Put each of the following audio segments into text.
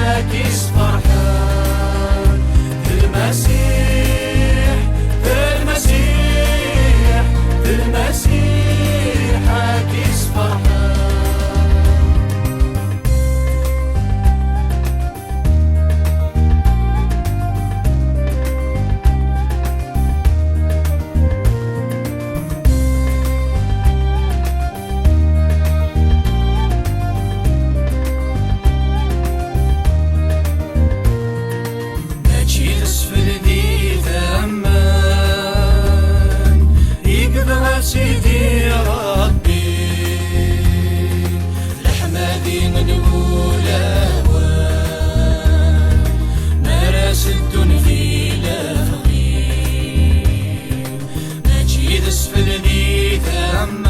عاكس فرحان بالمسيح بالمسيح بالمسيح عاكس فرحان. سيدي يا ربي الحمادي نقول اوان مراس الدن في لفقير مجيد اسفلني ثمان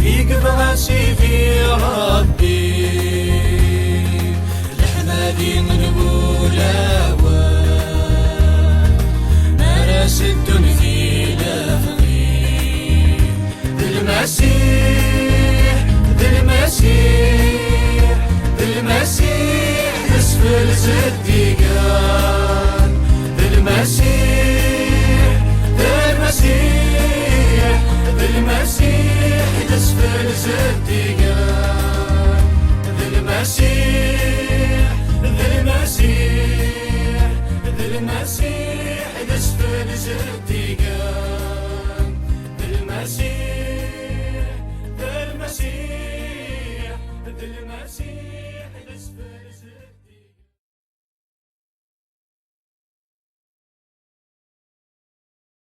يقبل سيدي يا ربي الحمادي نقول اوان مراس الدن في بالمسيح بالمسيح بالمسيح اسفل زديقان بالمسيح بالمسيح بالمسيح اسفل زديقان بالمسيح بالمسيح بالمسيح اسفل زديقان بالمسيح